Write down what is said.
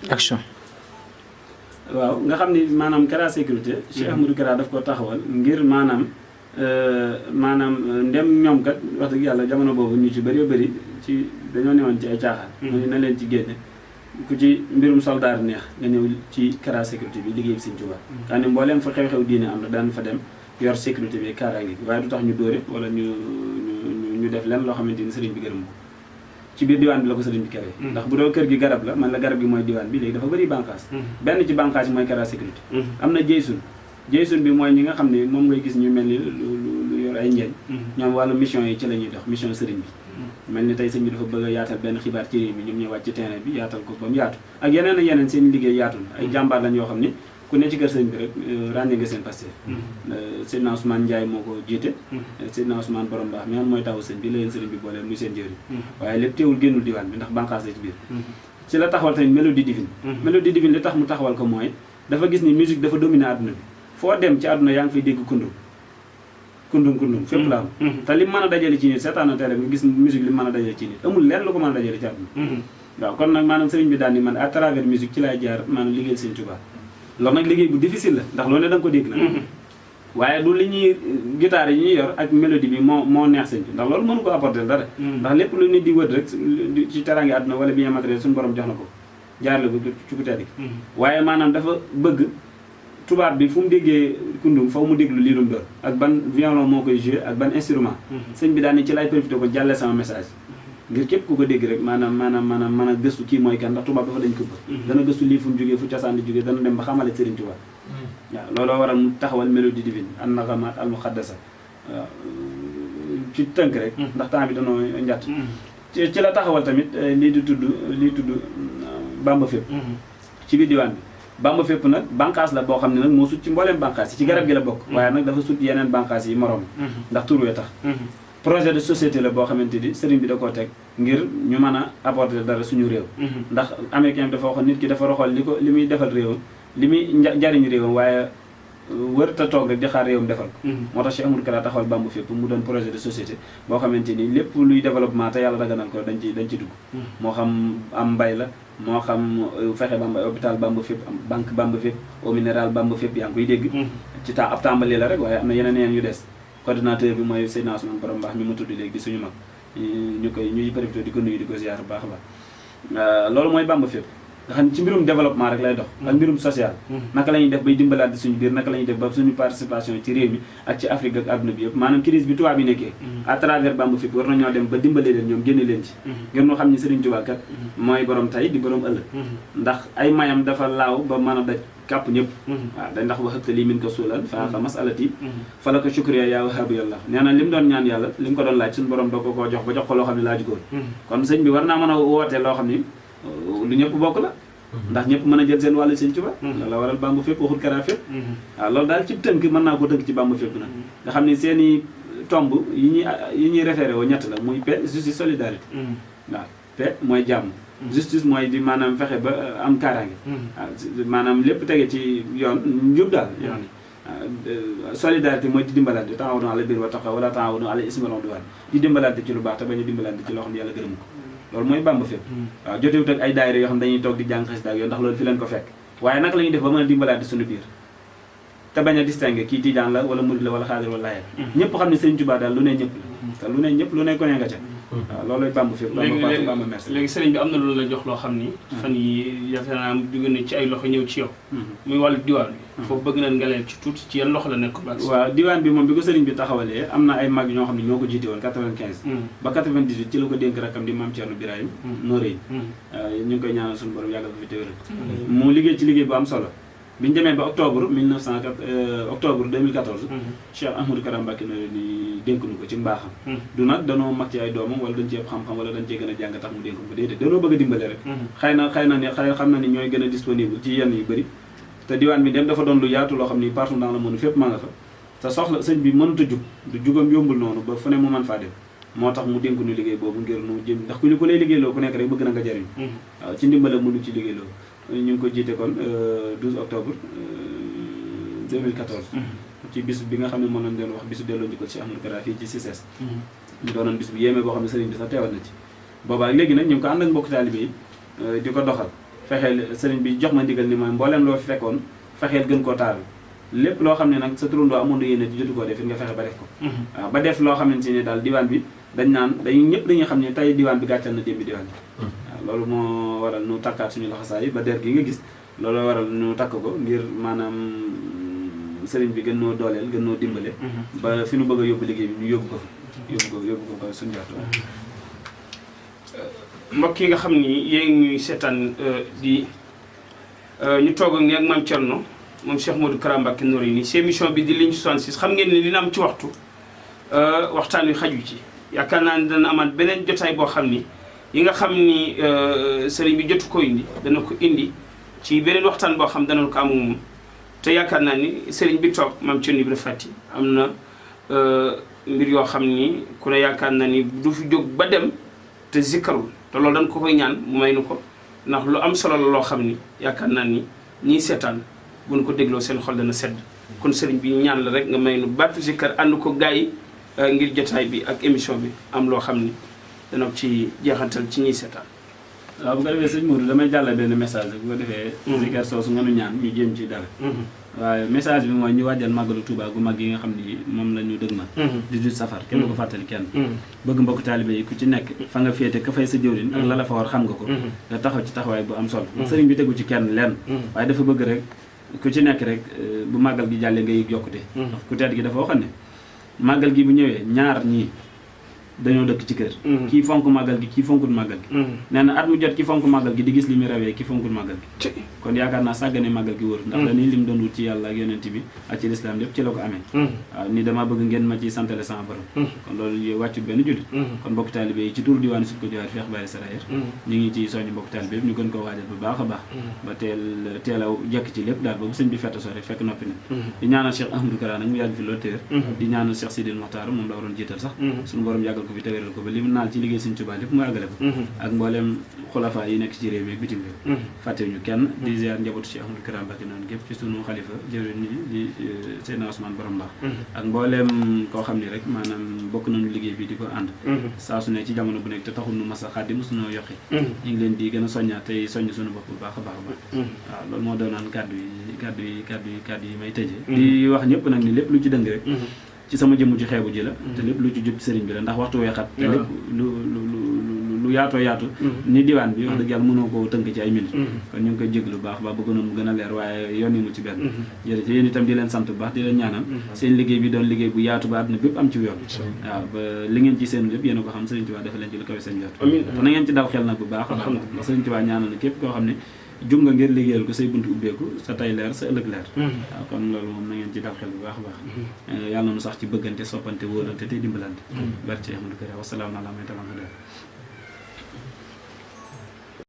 action. waaw nga xam ni maanaam Kara sécurité Cheikh Ahmadou Kara daf ko taxawal ngir maanaam ndem ñoom kat wax dëgg yàlla jamono boobu ñu ci bëree bëri ci dañoo newoon ci ay caaxaan. mu ne na leen ci génne ku ci mbirum soldaar neex nga ñëw ci Kara sécurité bi liggéey bi Sëñ Tuubaa. xam ne mbooleem fa xew-xew diine am na daan fa dem yor sécurité bi kaaraange gi waaye du tax ñu dóore wala ñu def leen loo xamante ni sëriñ bi gërëm ko ci biir diwaan bi la ko sëriñ bi kere ndax bu doo kër gi garab la man la garab gi mooy diwaan bi léegi dafa bëri bànqaas benn ci bànqaas yi mooy Kara sécurité am na jeysun bi mooy ñi nga xam ne moom ngay gis ñu mel ni lu yor ay njëriñ ñoom wàllu mission yi ci la ñuy dox mission sëriñ bi mel ni tey sëñ bi dafa bëgg a yaatal benn xibaar ci réew mi ñoom ñooy wàcc ci terrain bi yaatal ko ba mu yaatu ak yeneen ak yeneen seen liggéey yaatu na ay jàmbaar lañ yoo xam ni ku ne ci kër sëñ bi rek ràññee nga seen Pastef Seydina Ousmane Ndiaye moo ko jiite Seydina Ousmane borom baax mi nga xam mooy tawu sëñ bi la leen sëriñ bi booleel muy seen jëriñ waaye lépp teewul génnul diwaan bi ndax bànqaas la ci biir ci la taxawal tamit mélodie divine mélodie divine li tax mu taxawal ko mooy dafa gis ni musique dafa dominer àdduna bi foo dem ci àdduna yaa ngi fay dégg kundum fépp la am te li mën a dajale ci nit seetaan na télé nga gis musique li mën a dajale ci nit amul lenn lu ko mën a dajale ci àdduna waaw kon nag maanaam sëriñ bi daal ni man à travers musique ci laay jaar maanaam liggéeyal Sëñ Tuubaa loolu nag liggéey bu difficile la ndax loolu ne da nga ko dégg na waaye du li ñuy guitare yi ñuy yor ak mélodie bi moo neex sëñ bi ndax loolu mënu ko apporter dara ndax lépp lu nit di wër rek ci teraange àdduna wala bien matériel suñu borom jox na ko jaarale ko ci ku tedd gi waaye maanaam dafa bëgg tubaab bi fu mu déggee kundum faw mu déglu lii dum doon ak ban violon moo koy joué ak ban instrument sëñ bi daal ni ci lay profité ko jàlle sama message ngir képp ku ko dégg rek maanaam mën a gëstu kii mooy kan ndax tubaab dafa dañ këpp dana gëstu lii fu mu jógee fu cosaan di jógee dana dem ba xamale Sëriñ Tuubaa waaw looloo waral mu taxawal mélodie divine an nagamaat al muqaddasa waaw ci tënk rek ndax temps bi danoo njatt ci la taxawal tamit lii tudd Bamba Fépp ci biir diwaan bi Bamba Fépp nag bànqaas la boo xam ne nag moo sut ci mbooleem bànqaas yi ci garab gi la bokk waaye nag dafa sut yeneen bànqaas yi moroom ndax tur wee tax projet de société la boo xamante ni sëriñ bi da koo teg ngir ñu mën a apporter dara suñu réew ndax américain bi dafa waxoon nit ki dafa roxal li muy defal réewam li muy jariñ réewam waaye wër te toog rek di xaar réewam defal ko moo tax Cheikh Ahmadou Kara taxawal Bamba Fépp mu doon projet de société boo xamante ni lépp luy développement te yàlla daganal ko dañ ci dugg moo xam am mbay la moo xam fexe ba am ay hôpital Bamba Fépp am banque Bamba Fépp eau minérale Bamba Fépp yaa ngi koy dégg ci ab tàmbali la rek waaye am na yeneen yu des coordinateur bi mooy Seydina Ousmane borom baax mi ma tudd léegi di suñu mag ñuy profité di ko nuyu di ko ziar bu baax a baax loolu mooy Bamba Fépp nga xam ne ci mbirum développement rek lay dox ak mbirum social naka la ñuy def bay dimbalaat suñu biir naka la ñuy def ba suñu participation ci réew mi ak ci Afrique ak àdduna bi yëpp maanaam crise bi tubaab bi nekkee à travers Bamba Fépp war nañoo dem ba dimbale leen ñoom génne leen ci ngir ñu xam ne Sëriñ Tuubaa kat mooy borom tey di borom ëllëg ndax ay mayam dafa laaw ba mën a daj kàpp ñëpp waaw da ndax waxëpta lii min ko suulal faaxa masalati fa la ko shukriya yaa wahaabu yàlla nee na li mu doon ñaan yàlla li mu ko doon laaj suñu borom doo ko koo jox ba jox ko loo xam ne laaju ko kon sëñ bi war naa mën a woote loo xam ni lu ñëpp bokk la ndax ñëpp mën a jël seen wàllu Sëñ Tuubaa loolu la waral Bamba Fépp waxul Kara Fépp waaw loolu daal ci tënk mën naa ko tënk ci Bamba Fépp nag nga xam ni seen i tomb yi ñuy référé woo ñett la muy paix justice solidarité waaw paix mooy jàmm justice mooy di maanaam fexe ba am kaaraange waaw maanaam lépp tege ci yoon njub daal yoon solidarité mooy di dimbalante taawunu alal birri wa taqwa wala taawunu alal ismi wal udwan di dimbalante ci lu baax te bañ a dimbalante ci loo xam ne yàlla gërëm ko loolu mooy Bamba Fépp waaw jotewut ak ay daayira yoo xam dañuy toog di jàng xasida ak yoon ndax loolu fi leen ko fekk waaye naka la ñuy def ba mën a dimbalaate suñu biir te bañ a distinguer kii tijaan la wala murid la wala xaadir wala laayeen ñëpp xam ne Sëriñ Tuubaa daal lu ne ñëpp la te lu ne ñëpp lu ne ko ne nga ca waaw loolooy Bamba Fépp Bamba merci léegi sëriñ bi am na loolu la jox loo xam ni fan yi yaakaar naa jóge na ci ay loxo ñëw ci yow muy wàllu diwaan bi foofu bëgg nañ nga leen ci tuuti ci yan loxo la nekk waaw diwaan bi moom bi ko sëriñ bi taxawalee am na ay mag ñoo xam ne ñoo ko jiite woon 95 ba 98 ci la ko dénk rakkam di Maam Thierno Birahim Noreyni ñu ngi koy ñaanal suñu borom yàggal ko fi te wéral mu liggéey ci liggéey bu am solo bi ñu demee ba octobre 2014 Cheikh Ahmadou Kara Mbacké Noreyni dénk nu ko ci mbaaxam du nag danoo mag ci ay doomam wala dañ ci ëpp xam-xam wala dañ cee gën a jàng tax mu dénk ko déedéet danoo bëgg a dimbale rek xëy na ne xam na ni ñooy gën a disponible ci yenn yu bëri te diwaan bi dem dafa doon lu yaatu loo xam ni partout dans le monde fépp maa nga fa te soxla sëñ bi mënut a jug du jugam yombul noonu ba fu ne mu mën faa dem moo tax mu dénk nu liggéey boobu ngir nu jëm ndax ku lay liggéeyloo ku nekk rek bëgg na nga jariñ waaw ci ndimbala mënu ci liggéeyloo ñu ngi ko jiite kon 12 octobre 2014 ci bis bi nga xam ne moom lañ doon wax bisu delloo njukkal Cheikh Ahmadou Kara fii ci CICES ñu doonoon bis bu yéeme boo xam ne sëriñ bi sax teewal na ci boobaa léegi nag ñu ngi ko ànd ak mbokk taalibe yi di ko doxal fexeel sëriñ bi jox ma ndigal ni mooy mbooleem loo fi fekkoon fexeel gën koo taaral lépp loo xam ne nag sa turandoo amoon na yéene jotu koo def it nga fexe ba def ko waaw ba def loo xamante ni daal diwaan bi dañ naan ñëpp dañuy xam ne tey diwaan bi gàccal na démbi diwaan bi waaw loolu moo waral nu takkaat suñu laxasaay yi ba der gi nga gis loolu waral nu takk ko ngir maanaam sëriñ bi gën noo dooleel gën noo dimbale ba fi nu bëgg a yóbbu liggéey bi ñu yóbbu ko ba suñu jot mbokk yi nga xam ni yéen ñuy seetaan di ñu toog ak ni ak Mame Thierno moom Cheikh Modou Kara Mbacké Noreyni si émission bi di Ligne 66 xam ngeen ni dina am ci waxtaan wi xaju ci yaakaar naa ne dana amaat beneen jotaay boo xam ni yi nga xam ni sëriñ bi jotu ko indi dana ko indi ci beneen waxtaan boo xam dana ko am moom te yaakaar naa ni sëriñ bi toog Mame Thierno Ibrahima Fati am na mbir yoo xam ni ku ne yaakaar naa ni du fi jóg ba dem te zikkarul te loolu dañ ko koy ñaan mu may nu ko ndax lu am solo la loo xam ni yaakaar naa ni ñiy seetaan bu ñu ko dégloo seen xol dana sedd kon sëriñ bi ñaan la rek nga may nu baatu zikkar ànd ko gars yi ngir jotaay bi ak émission bi am loo xam ni dana ci jeexantal ci ñiy seetaan. waaw bu ko defee sëñ Modou damay jàllale benn message bu ko defee. zikkar soosu nga nu ñaan ñu jéem ci dara. waaye message bi mooy ñu wàjjal màggalu Touba gu mag yi nga xam ni moom la ñu dëgmal 18 safar kenn du ko fàttali kenn bëgg mbokk taalibe yi ku ci nekk fa nga féete ka fay sa jëwriñ ak la la fa war xam nga ko nga taxaw ci taxawaay bu am solo sëriñ bi tegu ci kenn lenn waaye dafa bëgg rek ku ci nekk rek bu màggal gi jàllee nga yëg yokkute ku tedd gi dafa waxoon ne màggal gi bu ñëwee ñaar ñii dañoo dëkk ci kër kii fonk màggal gi kii fonkul màggal gi nee na at mu jot ki fonk màggal gi di gis li mu rawee ki fonkul màggal gi kon yaakaar naa sàggane màggal gi wóor ndax dañuy lim doon wut ci yàlla ak yonent bi ak ci lislaam lépp ci la ko amee waaw ni dama bëgg ngeen ma ci santale sama borom kon loolu wàccut benn jullit kon mbokk taalibe yi ci tur diwaanu Sud Côte d'Ivoire Cheikh Bara Sarayir ñu ngi ci soññu mbokk taalibe yëpp ñu gën koo waajal bu baax a baax ba teel a jekk ci lépp daal ba bu sëñ bi fett sore fekk noppi na di ñaanal Cheikh Ahmadou Kara nag mu yàgg fi loolu téer di ñaanal Cheikh Sidil Mokhtar moom la waroon jiital sax suñu borom yàggal ko fi téwéral ko ba li mu naal ci liggéey Sëñ Tuubaa lépp mu àggale ko ak mbooleem xulafaa yi nekk ci réew mi ak bitim réew fàttewuñu kenn di ziar njabootu Cheikh Ahmadou Kara Mbacké noonu gépp ci sunu xalifa jëwriñ ni di Seydina Ousmane Borom Mbaax ak mbooleem koo xam ni rek maanaam bokk nañu liggéey bi di ko ànd saa su ne ci jamono bu nekk te taxul nu mas a xaddi mosunoo yoqi ñu ngi leen di gën a soññaat tey soññ suñu bopp bu baax a baax a baax waaw loolu moo doonaan kàddu yi may tëjee di wax ñëpp nag ni lépp lu ci dëng rek ci sama jëmm ci xeebu ji la te lépp lu ci jub sëriñ bi la ndax waxtu weexat te lépp lu yaatoo yaatu ni diwaan bi wax dëgg yàlla mënoo koo tënk ci ay minutes kon ñu ngi koy jéglu bu baax baax bëggoon mu gën a leer waaye yoon yi mu ci benn jërëjëf yéen itam di leen sant bu baax di leen ñaanal seen liggéey bi doon liggéey bu yaatu ba àdduna bépp am ci yoon waaw ba li ngeen ci seen lépp yéen a ko xam sëriñ Tuubaa dafa leen ci lu kawe seen jot te na ngeen ci dal xel nag bu baax a baax ndax sëriñ Tuubaa ñaanal na képp koo xam ne jug nga ngir liggéeyal ko say buntu ubbeeku sa tay leer sa ëllëg leer waaw kon loolu moom na ngeen ci dal xel bu baax a baax yàlla na nu sax ci bëggante soppante wóolante te dimbalante barke Ahmadou Kara wasalaam ala may talamada